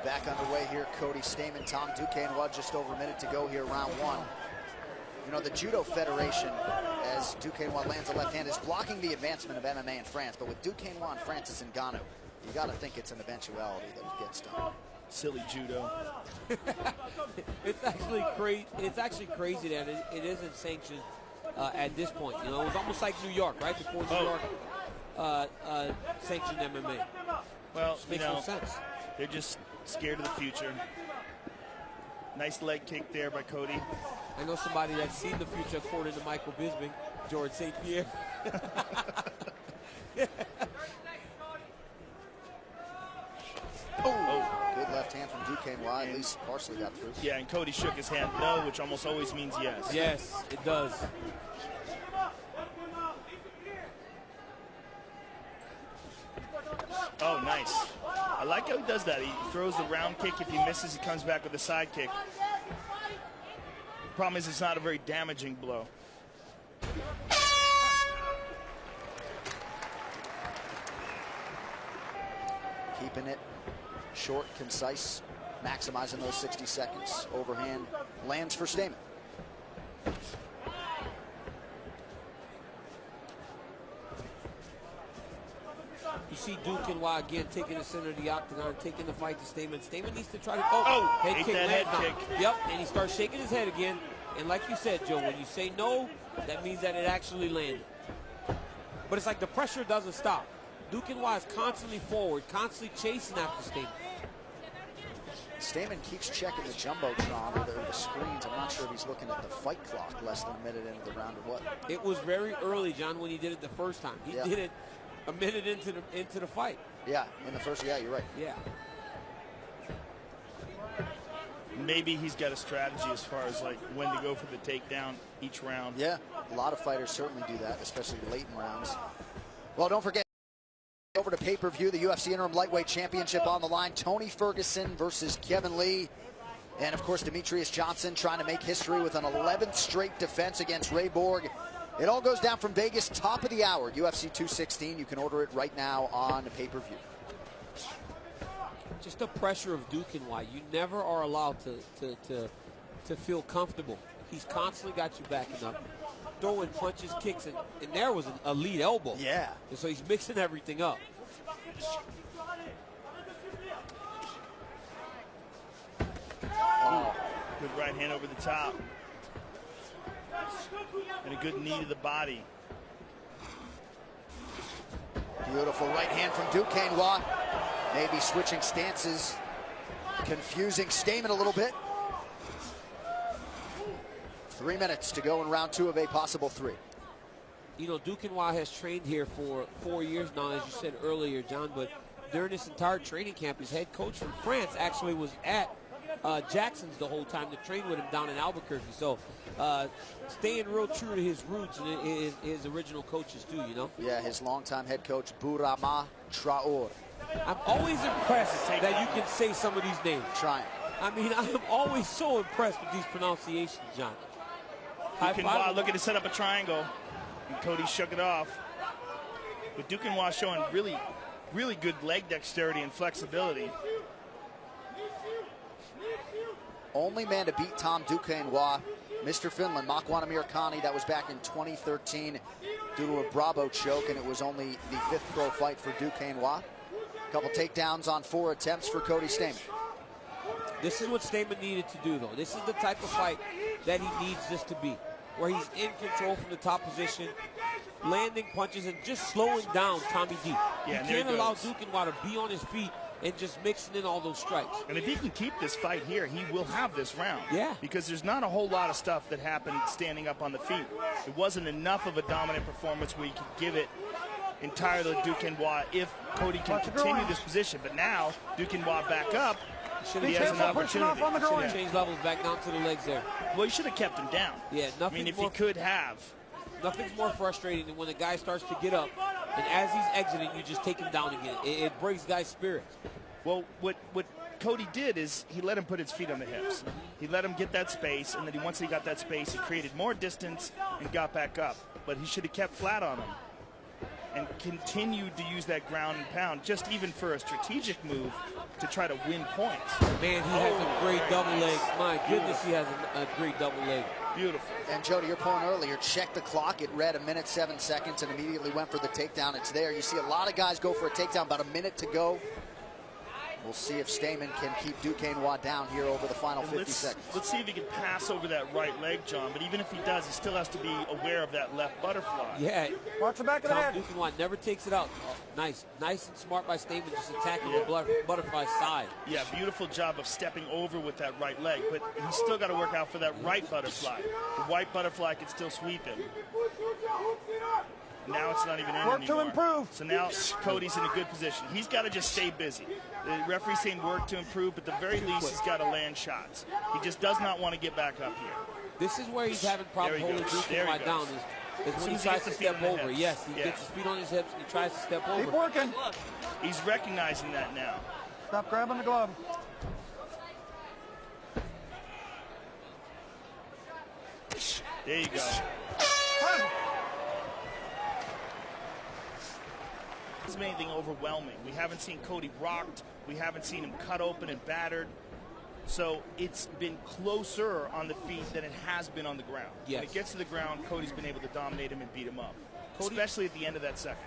Back underway here, Cody Stamann, Tom Duquesnoy, just over a minute to go here, round one. You know, the Judo Federation, as Duquesnoy lands a left hand, is blocking the advancement of MMA in France, but with Duquesnoy and Francis Ngannou, you got to think it's an eventuality that it gets done. Silly judo. It's actually crazy. It's actually crazy that it isn't sanctioned at this point. You know, it was almost like New York, right? Before New York sanctioned MMA. Well, makes no sense. They're just scared of the future. Nice leg kick there by Cody. I know somebody that's seen the future according to Michael Bisping, George St. Pierre. Good left hand from Duquesnoy, at least partially got through. Yeah, and Cody shook his hand no, which almost always means yes. Yes, it does. Oh, nice. I like how he does that. He throws the round kick. If he misses, he comes back with a side kick. Problem is, it's not a very damaging blow. Keeping it short, concise, maximizing those 60 seconds. Overhand lands for Stamann. You see Duquesnoy again taking the center of the octagon, taking the fight to Stamann. Stamann needs to try to head kick. Yep, and he starts shaking his head again. And like you said, Joe, when you say no, that means that it actually landed. But it's like the pressure doesn't stop. Duquesnoy is constantly forward, constantly chasing after Stamann. Stamann keeps checking the jumbotron or the screens. I'm not sure if he's looking at the fight clock less than a minute into the round or what. It was very early, John, when he did it the first time. He did it a minute into the fight. Yeah, in the first, you're right. Yeah. Maybe he's got a strategy as far as like when to go for the takedown each round. Yeah, a lot of fighters certainly do that, especially late in rounds. Well, don't forget, over to pay-per-view, the UFC Interim Lightweight Championship on the line. Tony Ferguson versus Kevin Lee. And, of course, Demetrius Johnson trying to make history with an 11th straight defense against Ray Borg. It all goes down from Vegas, top of the hour, UFC 216. You can order it right now on pay-per-view. Just the pressure of Duquesnoy. You never are allowed to feel comfortable. He's constantly got you backing up, throwing punches, kicks, and there was a lead elbow. Yeah. And so he's mixing everything up. Good right hand over the top. And a good knee to the body. Beautiful right hand from Duquesnoy. Maybe switching stances, confusing Stamann a little bit. 3 minutes to go in round two of a possible three. You know, Duquesnoy has trained here for 4 years now, as you said earlier, John, but during this entire training camp, his head coach from France actually was at Jackson's the whole time to train with him down in Albuquerque. So staying real true to his roots and his original coaches too, you know? Yeah, his longtime head coach, Bourama Traore. I'm always impressed that you can say some of these names. Trying. I mean, I'm always so impressed with these pronunciations, John. Duquesnoy looking to set up a triangle, and Cody shook it off. But Duquesnoy showing really, really good leg dexterity and flexibility. Only man to beat Tom Duquesnoy, Mr. Finland, Makwan Amirkhani. That was back in 2013 due to a Bravo choke, and it was only the 5th pro fight for Duquesnoy. A couple takedowns on 4 attempts for Cody Stamann. This is what Stamann needed to do, though. This is the type of fight that he needs this to be, where he's in control from the top position, landing punches and just slowing down Tommy D. Yeah, you can't allow Duquesnoy to be on his feet and just mixing in all those strikes. And if he can keep this fight here, he will have this round. Yeah. Because there's not a whole lot of stuff that happened standing up on the feet. It wasn't enough of a dominant performance where you could give it entirely to Duquesnoy if Cody can continue this position. But now, Duquesnoy back up. He has an opportunity. Should have changed levels back down to the legs there. Well, he should have kept him down. Yeah, nothing. I mean, if he could have. Nothing's more frustrating than when a guy starts to get up, and as he's exiting, you just take him down again. It breaks guys' spirits. Well, what Cody did is he let him put his feet on the hips. He let him get that space, and then once he got that space, he created more distance and got back up. But he should have kept flat on him and continued to use that ground and pound, just even for a strategic move, to try to win points. Man, he has a great double leg. My goodness, he has a great double leg. Beautiful. And Joe, to your point earlier, check the clock. It read 1:07 and immediately went for the takedown. It's there. You see a lot of guys go for a takedown, about a minute to go. We'll see if Stamann can keep Duquesnoy down here over the final 50 seconds. Let's see if he can pass over that right leg, John. But even if he does, he still has to be aware of that left butterfly. Yeah. Watch the back of the head. Tom Duquesnoy never takes it out. Oh, nice and smart by Stamann, just attacking the butterfly side. Yeah, beautiful job of stepping over with that right leg. But he's still got to work out for that right butterfly. The white butterfly can still sweep him. Now it's not even in anymore. Work to improve. So now Cody's in a good position. He's got to just stay busy. The referee's saying work to improve, but at the very least, he's got to land shots. He just does not want to get back up here. This is where he's having problems holding Duquesnoy down. Is when he tries to step over. Yes, he gets his feet on his hips and he tries to step over. Keep working. He's recognizing that now. Stop grabbing the glove. There you go. Isn't anything overwhelming. We haven't seen Cody rocked. We haven't seen him cut open and battered. So it's been closer on the feet than it has been on the ground. Yes. When it gets to the ground, Cody's been able to dominate him and beat him up, especially at the end of that second.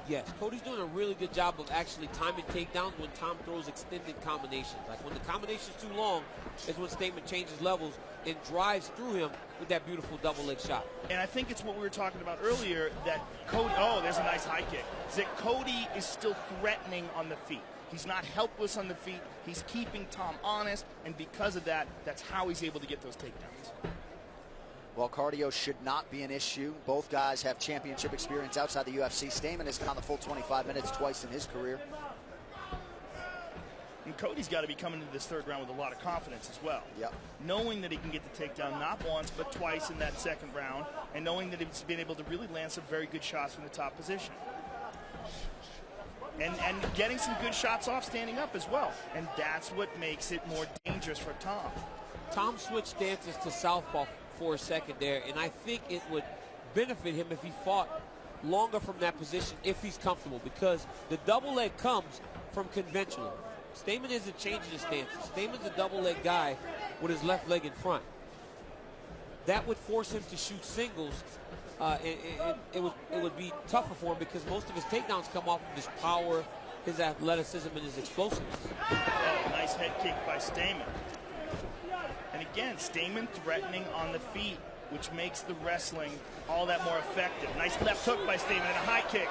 Yes, Cody's doing a really good job of actually timing takedowns when Tom throws extended combinations. Like when the combination's too long is when Stamann changes levels and drives through him with that beautiful double leg shot. And I think it's what we were talking about earlier, that Cody, oh, there's a nice high kick. That Cody is still threatening on the feet. He's not helpless on the feet. He's keeping Tom honest, and because of that, that's how he's able to get those takedowns. Well, cardio should not be an issue. Both guys have championship experience outside the UFC. Stamann has gone the full 25 minutes twice in his career. And Cody's got to be coming into this third round with a lot of confidence as well. Yep. Knowing that he can get the takedown not once but twice in that second round, and knowing that he's been able to really land some very good shots from the top position. And getting some good shots off standing up as well. And that's what makes it more dangerous for Tom. Tom switched stances to southpaw for a second there, and I think it would benefit him if he fought longer from that position if he's comfortable, because the double leg comes from conventional. Stamann isn't changing his stances. Stamann's a double leg guy with his left leg in front. That would force him to shoot singles, and it would be tougher for him because most of his takedowns come off of his power, his athleticism, and his explosiveness. Oh, nice head kick by Stamann. And again, Stamann threatening on the feet, which makes the wrestling all that more effective. Nice left hook by Stamann and a high kick.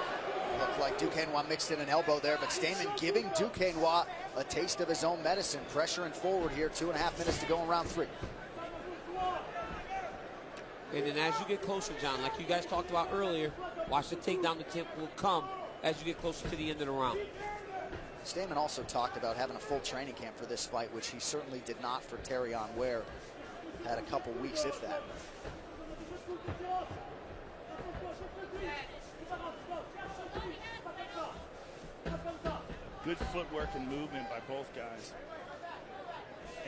Looked like Duquesnoy mixed in an elbow there, but Stamann giving Duquesnoy a taste of his own medicine. Pressuring forward here, 2.5 minutes to go in round 3. And then as you get closer, John, like you guys talked about earlier, watch the takedown attempt will come as you get closer to the end of the round. Stamann also talked about having a full training camp for this fight, which he certainly did not for Terrion Ware. Had a couple weeks, if that. Good footwork and movement by both guys.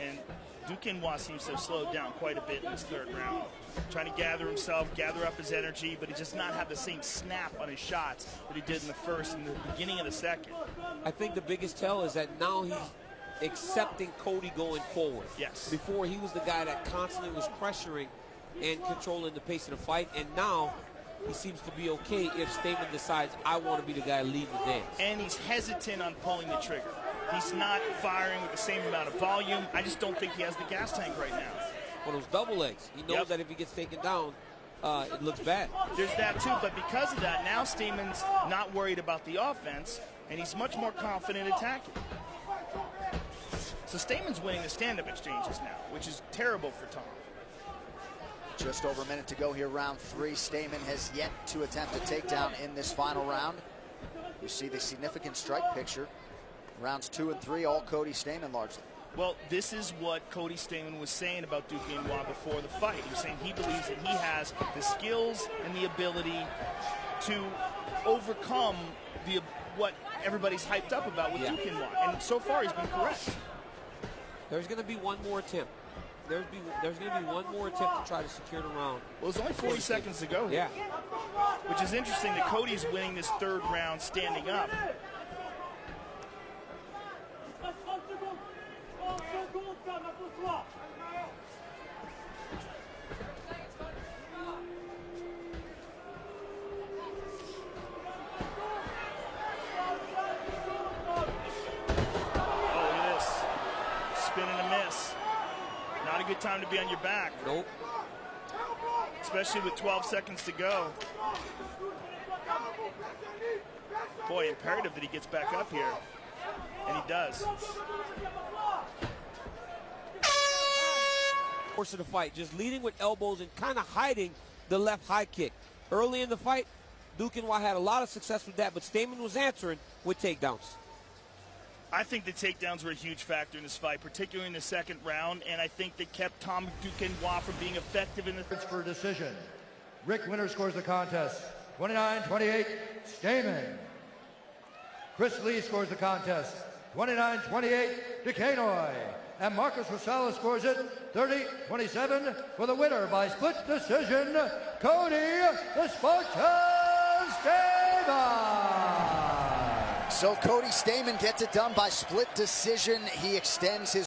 And Duquesnoy seems to have slowed down quite a bit in this third round. Trying to gather himself, gather up his energy, but he does not have the same snap on his shots that he did in the first and the beginning of the second. I think the biggest tell is that now he's accepting Cody going forward. Yes. Before, he was the guy that constantly was pressuring and controlling the pace of the fight, and now he seems to be okay if Stamann decides, I want to be the guy leading the dance. And he's hesitant on pulling the trigger. He's not firing with the same amount of volume. I just don't think he has the gas tank right now. Well, those double legs, he knows that if he gets taken down, it looks bad. There's that too, but because of that, now Stamann's not worried about the offense, and he's much more confident attacking. So Stamann's winning the stand-up exchanges now, which is terrible for Tom. Just over a minute to go here, round 3. Stamann has yet to attempt a takedown in this final round. You see the significant strike picture. Rounds 2 and 3, all Cody Stamann largely. Well, this is what Cody Stamann was saying about Duquesnoy before the fight. He was saying he believes that he has the skills and the ability to overcome what everybody's hyped up about with Duquesnoy. And so far, he's been correct. There's going to be one more attempt. There's going to be one more attempt to try to secure the round. Well, there's only 40 seconds to go here. Yeah. Which is interesting that Cody's winning this third round standing up. a good time to be on your back. Nope. Especially with 12 seconds to go. Boy, imperative that he gets back up here. And he does. Course of the fight, just leading with elbows and kind of hiding the left high kick. Early in the fight, Duquesnoy had a lot of success with that, but Stamann was answering with takedowns. I think the takedowns were a huge factor in this fight, particularly in the second round, and I think they kept Tom Duquesnoy from being effective in the for a decision. Rick Winter scores the contest. 29-28, Stamann. Chris Lee scores the contest. 29-28, Duquesnoy. And Marcus Rosales scores it 30-27 for the winner by split decision, Cody the Spartan Stamann. So Cody Stamann gets it done by split decision. He extends his